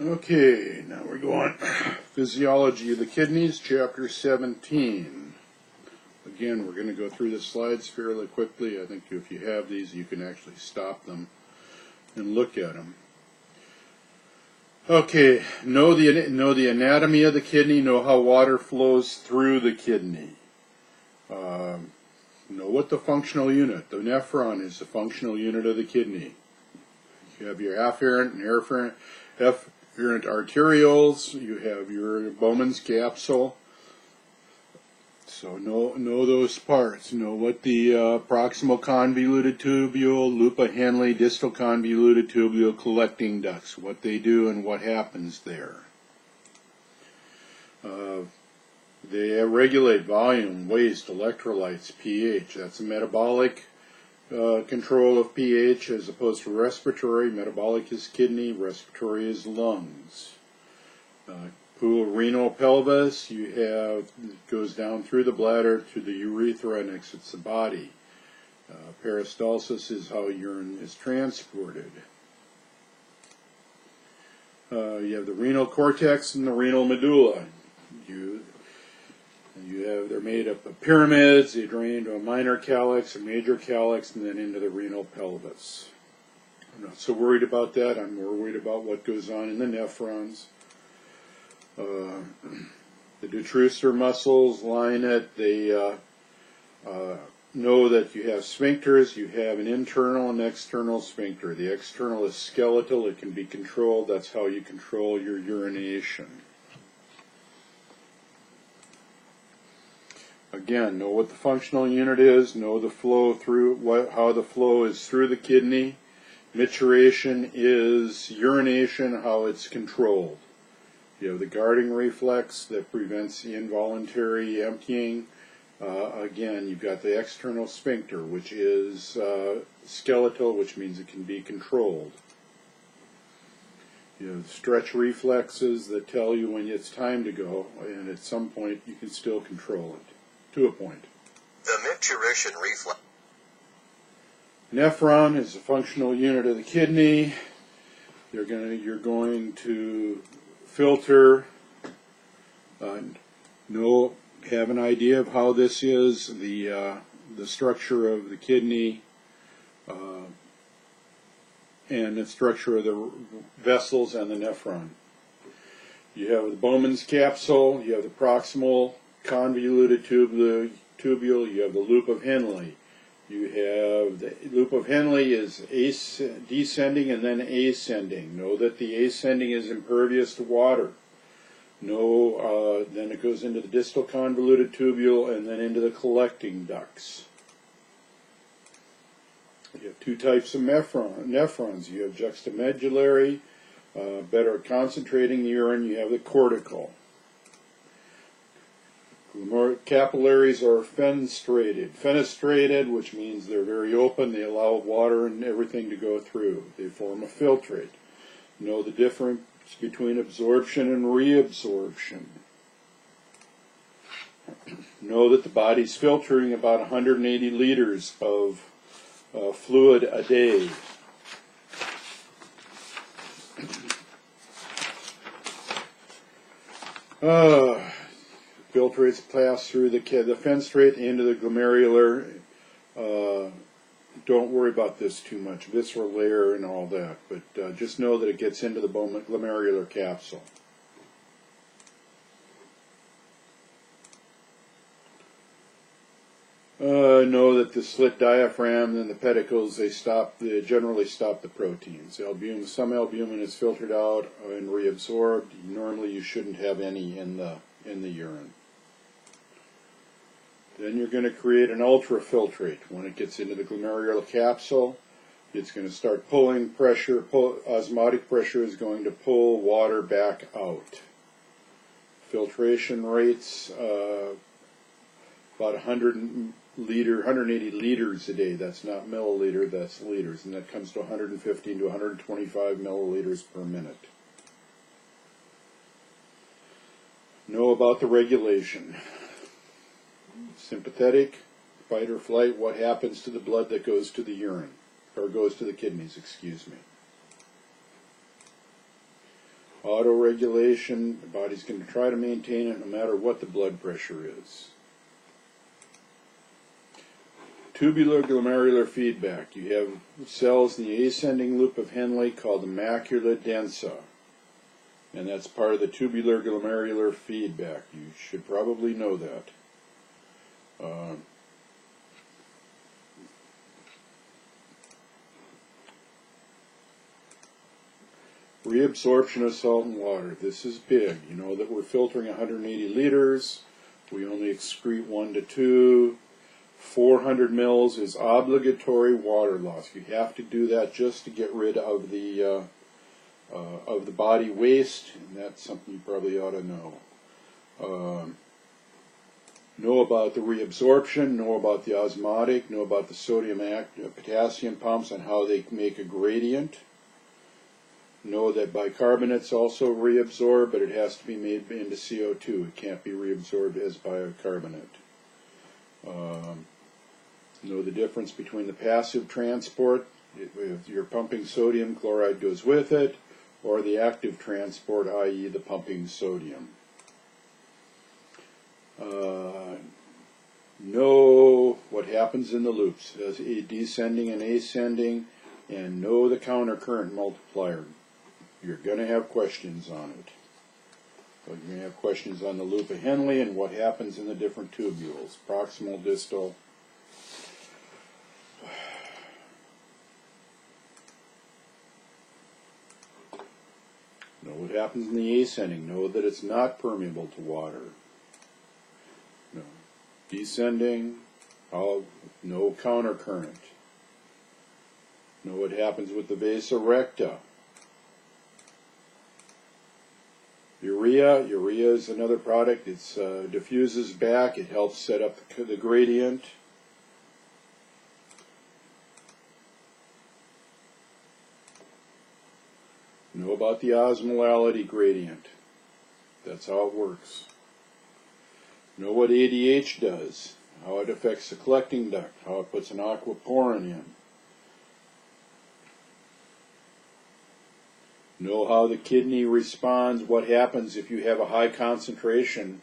Okay, now we're going Physiology of the Kidneys, Chapter 17. Again, we're going to go through the slides fairly quickly. I think if you have these, you can actually stop them and look at them. Okay, know the anatomy of the kidney, know how water flows through the kidney. Know what the functional unit, the nephron is the functional unit of the kidney. You have your afferent and efferent arterioles, you have your Bowman's capsule. So know those parts. Know what the proximal convoluted tubule, loop of Henle, distal convoluted tubule, collecting ducts, what they do and what happens there. They regulate volume, waste, electrolytes, pH. That's a metabolic control of pH as opposed to respiratory. Metabolic is kidney, respiratory is lungs. Pool renal pelvis, you have, it goes down through the bladder to the urethra and exits the body. Peristalsis is how urine is transported. You have the renal cortex and the renal medulla. They're made up of pyramids. They drain to a minor calyx, a major calyx, and then into the renal pelvis. I'm not so worried about that. I'm more worried about what goes on in the nephrons. The detrusor muscles line it. They know that you have sphincters. You have an internal and external sphincter. The external is skeletal. It can be controlled. That's how you control your urination. Again, know what the functional unit is. Know the flow through, how the flow is through the kidney. Mituration is urination, how it's controlled. You have the guarding reflex that prevents the involuntary emptying. Again, you've got the external sphincter, which is skeletal, which means it can be controlled. You have stretch reflexes that tell you when it's time to go, and at some point you can still control it, to a point. The mituration reflex. Nephron is a functional unit of the kidney. You're going to filter, have an idea of how this is, the structure of the kidney, and the structure of the vessels and the nephron. You have the Bowman's capsule, you have the proximal convoluted tubule, you have the loop of Henle. You have the loop of Henle is descending and then ascending. Know that the ascending is impervious to water. Then it goes into the distal convoluted tubule and then into the collecting ducts. You have two types of nephrons. You have juxtamedullary, better at concentrating the urine. You have the cortical. Capillaries are fenestrated, which means they're very open. They allow water and everything to go through. They form a filtrate. Know the difference between absorption and reabsorption. Know that the body's filtering about 180 liters of fluid a day. Filtrates pass through the fenestrate into the glomerular. Don't worry about this too much, visceral layer and all that, but just know that it gets into the glomerular capsule. Know that the slit diaphragm and the pedicles, they generally stop the proteins. Some albumin is filtered out and reabsorbed. Normally you shouldn't have any in the urine. Then you're going to create an ultrafiltrate. When it gets into the glomerular capsule, it's going to start pulling pressure. Osmotic pressure is going to pull water back out. Filtration rates about 180 liters a day. That's not milliliter, that's liters. And that comes to 115 to 125 milliliters per minute. Know about the regulation. Sympathetic, fight or flight, what happens to the blood that goes to the urine, or goes to the kidneys, excuse me. Auto-regulation, the body's going to try to maintain it no matter what the blood pressure is. Tubular glomerular feedback. You have cells in the ascending loop of Henle called the macula densa. And that's part of the tubular glomerular feedback. You should probably know that. Reabsorption of salt and water. This is big. You know that we're filtering 180 liters. We only excrete 1 to 2. 400 mils is obligatory water loss. You have to do that just to get rid of the body waste, and that's something you probably ought to know. Know about the reabsorption, know about the osmotic, know about the sodium potassium pumps and how they make a gradient. Know that bicarbonates also reabsorb, but it has to be made into CO2. It can't be reabsorbed as bicarbonate. Know the difference between the passive transport, if you're pumping sodium, chloride goes with it, or the active transport, i.e. the pumping sodium. Know what happens in the loops, as descending and ascending, and know the countercurrent multiplier. You're going to have questions on it. So you're going to have questions on the loop of Henle and what happens in the different tubules, proximal, distal. Know what happens in the ascending. Know that it's not permeable to water. No. Descending, no countercurrent. Know what happens with the vasa recta. Urea is another product. It diffuses back. It helps set up the gradient. Know about the osmolality gradient. That's how it works. Know what ADH does, how it affects the collecting duct, how it puts an aquaporin in. Know how the kidney responds, what happens if you have a high concentration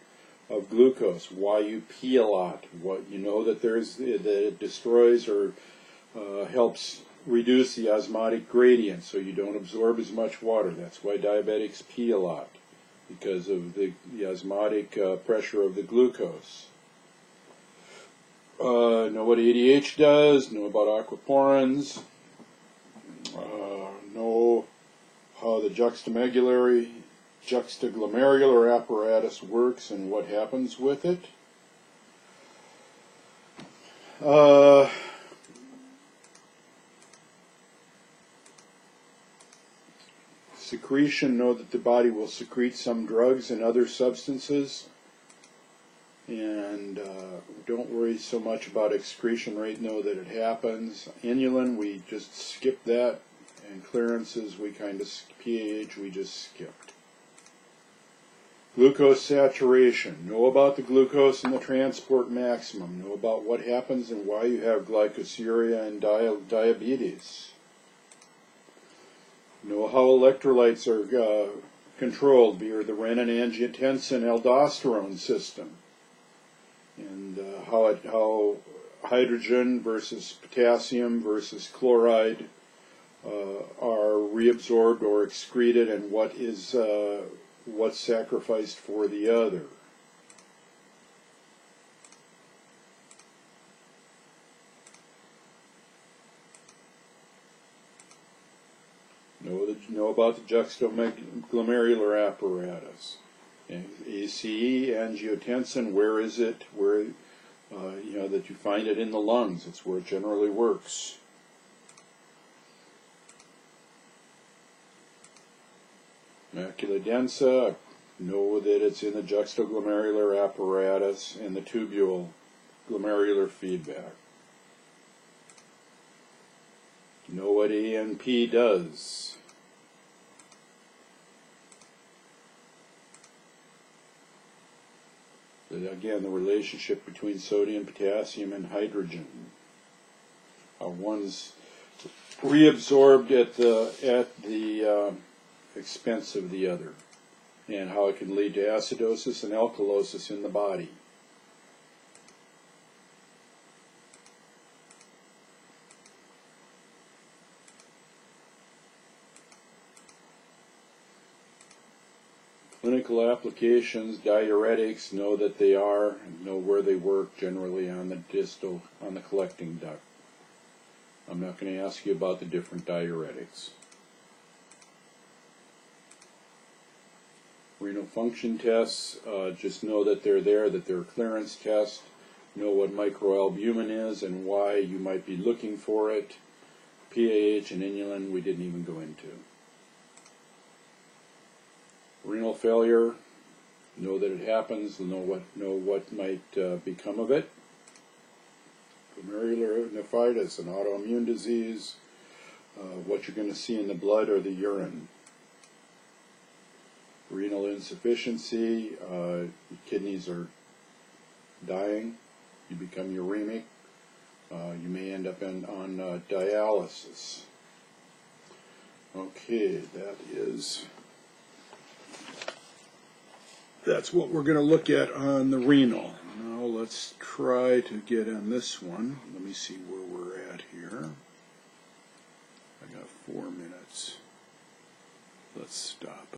of glucose, why you pee a lot, what you know that it destroys or helps reduce the osmotic gradient so you don't absorb as much water. That's why diabetics pee a lot, because of the osmotic pressure of the glucose. Know what ADH does, know about aquaporins, know how the juxtaglomerular apparatus works and what happens with it. Secretion, know that the body will secrete some drugs and other substances. And don't worry so much about excretion rate, know that it happens. Inulin, we just skip that. And clearances, we kind of, pH, we just skipped. Glucose saturation, know about the glucose and the transport maximum. Know about what happens and why you have glycosuria and diabetes. Know how electrolytes are controlled via the renin-angiotensin-aldosterone system, and how hydrogen versus potassium versus chloride are reabsorbed or excreted, and what's sacrificed for the other. Know about the juxtaglomerular apparatus. And ACE, angiotensin, where is it? Where that you find it in the lungs. It's where it generally works. Macula densa, know that it's in the juxtaglomerular apparatus and the tubule glomerular feedback. Know what ANP does. Again, the relationship between sodium, potassium, and hydrogen. How one's reabsorbed at the expense of the other, and how it can lead to acidosis and alkalosis in the body. Clinical applications, diuretics, know that they are, and know where they work, generally on the collecting duct. I'm not going to ask you about the different diuretics. Renal function tests, just know that they're there, that they're clearance tests. Know what microalbumin is and why you might be looking for it. PAH and inulin we didn't even go into. Renal failure, know that it happens, know what might become of it. Glomerular nephritis, an autoimmune disease, what you're going to see in the blood or the urine. Renal insufficiency, your kidneys are dying, you become uremic, you may end up on dialysis. Okay, that's what we're going to look at on the renal. Now let's try to get on this one. Let me see where we're at here. I got 4 minutes. Let's stop.